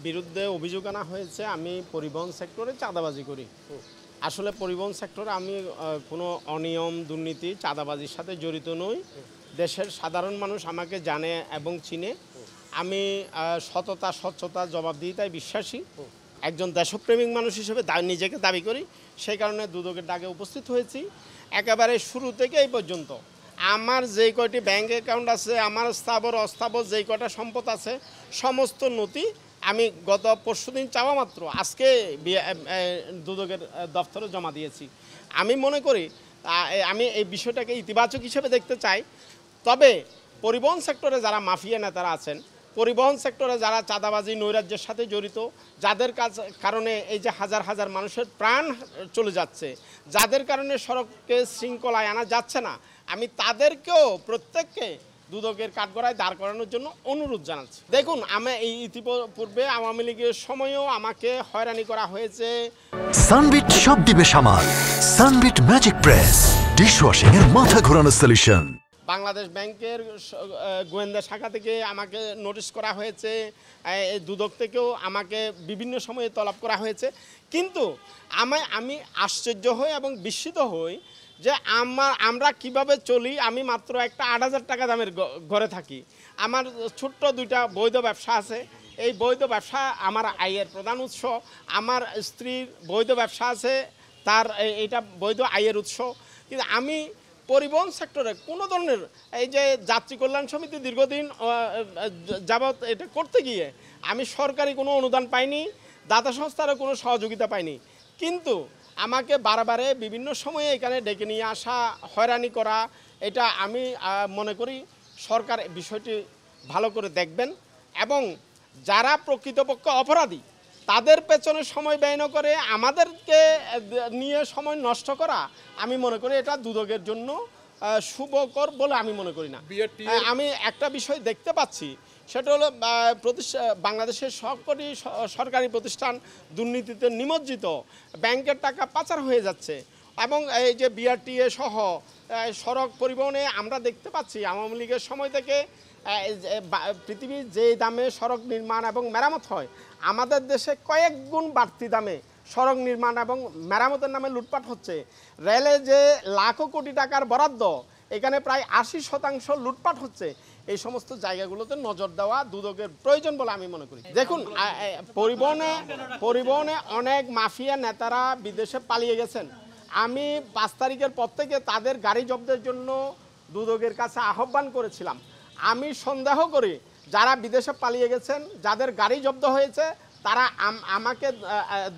বিরুদ্ধে অভিযোগ আনা হয়েছে আমি পরিবহন সেক্টরে চাঁদাবাজি করি। আসলে পরিবহন সেক্টরে আমি কোনো অনিয়ম, দুর্নীতি, চাঁদাবাজির সাথে জড়িত নই। দেশের সাধারণ মানুষ আমাকে জানে এবং চিনে। আমি সততা, স্বচ্ছতা, জবাবদিহিতায় বিশ্বাসী। একজন দেশপ্রেমিক মানুষ হিসেবে নিজেকে দাবি করি। সেই কারণে দুদকের ডাকে উপস্থিত হয়েছি। একেবারে শুরু থেকে এই পর্যন্ত আমার যেই কয়টি ব্যাংক অ্যাকাউন্ট আছে, আমার স্থাবর অস্থাবর যেই কয়টা সম্পদ আছে, সমস্ত নথি আমি গত পরশুদিন চাওয়া মাত্র আজকে দুদকের দপ্তরে জমা দিয়েছি। আমি মনে করি আমি এই বিষয়টাকে ইতিবাচক হিসেবে দেখতে চাই। তবে পরিবহন সেক্টরে যারা মাফিয়া নেতারা আছেন, পরিবহন সেক্টরে যারা চাঁদাবাজি, নৈরাজ্যের সাথে জড়িত, যাদের কারণে এই যে হাজার হাজার মানুষের প্রাণ চলে যাচ্ছে, যাদের কারণে সড়ককে শৃঙ্খলায় আনা যাচ্ছে না, আমি তাদেরকেও প্রত্যেককে দুদকের কাঠগড়ায় দাঁড় করানোর জন্য অনুরোধ জানাচ্ছি। দেখুন, আমি এই ইতিপূর্বে আওয়ামী লীগের সময়েও আমাকে হয়রানি করা হয়েছে। সানবিট সব দিবে সামাল। সানবিট ম্যাজিক প্রেস ডিশওয়াশিং এর মাথা ঘোরানো সলিউশন। বাংলাদেশ ব্যাংকের গোয়েন্দা শাখা থেকে আমাকে নোটিশ করা হয়েছে, দুদক থেকেও আমাকে বিভিন্ন সময়ে তলব করা হয়েছে। কিন্তু আমি আশ্চর্য হই এবং বিস্মিত হই যে আমরা কিভাবে চলি। আমি মাত্র একটা 8,000 টাকা দামের ঘরে থাকি। আমার ছোট্ট 2টা বৈধ ব্যবসা আছে। এই বৈধ ব্যবসা আমার আয়ের প্রধান উৎস। আমার স্ত্রীর বৈধ ব্যবসা আছে, তার এইটা বৈধ আয়ের উৎস। কিন্তু আমি পরিবহন সেক্টরে কোনো ধরনের এই যে যাত্রী কল্যাণ সমিতি দীর্ঘদিন যাবৎ এটা করতে গিয়ে আমি সরকারি কোনো অনুদান পাইনি, দাতা সংস্থারও কোনো সহযোগিতা পাইনি। কিন্তু আমাকে বারবারে বিভিন্ন সময়ে এখানে ডেকে নিয়ে আসা, হয়রানি করা, এটা আমি মনে করি সরকার বিষয়টি ভালো করে দেখবেন এবং যারা প্রকৃতপক্ষে অপরাধী তাদের পেছনে সময় ব্যয় না করে আমাদেরকে নিয়ে সময় নষ্ট করা, আমি মনে করি এটা দুদকের জন্য শুভকর বলে আমি মনে করি না। আমি একটা বিষয় দেখতে পাচ্ছি, সেটা হলো বাংলাদেশের সবকটি সরকারি প্রতিষ্ঠান দুর্নীতিতে নিমজ্জিত, ব্যাংকের টাকা পাচার হয়ে যাচ্ছে এবং এই যে বিআরটিএ সহ সড়ক পরিবহনে আমরা দেখতে পাচ্ছি আওয়ামী লীগের সময় থেকে পৃথিবীর যে দামে সড়ক নির্মাণ এবং মেরামত হয়, আমাদের দেশে কয়েক গুণ বাড়তি দামে সড়ক নির্মাণ এবং মেরামতের নামে লুটপাট হচ্ছে। রেলে যে লাখো কোটি টাকার বরাদ্দ, এখানে প্রায় 80% লুটপাট হচ্ছে। এই সমস্ত জায়গাগুলোতে নজর দেওয়া দুদকের প্রয়োজন বলে আমি মনে করি। দেখুন, পরিবহনে অনেক মাফিয়া নেতারা বিদেশে পালিয়ে গেছেন। আমি 5 তারিখের পর থেকে তাদের গাড়ি জব্দের জন্য দুদকের কাছে আহ্বান করেছিলাম। আমি সন্দেহ করি যারা বিদেশে পালিয়ে গেছেন, যাদের গাড়ি জব্দ হয়েছে, তারা আমাকে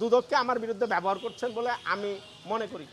দুদককে আমার বিরুদ্ধে ব্যবহার করছেন বলে আমি মনে করি।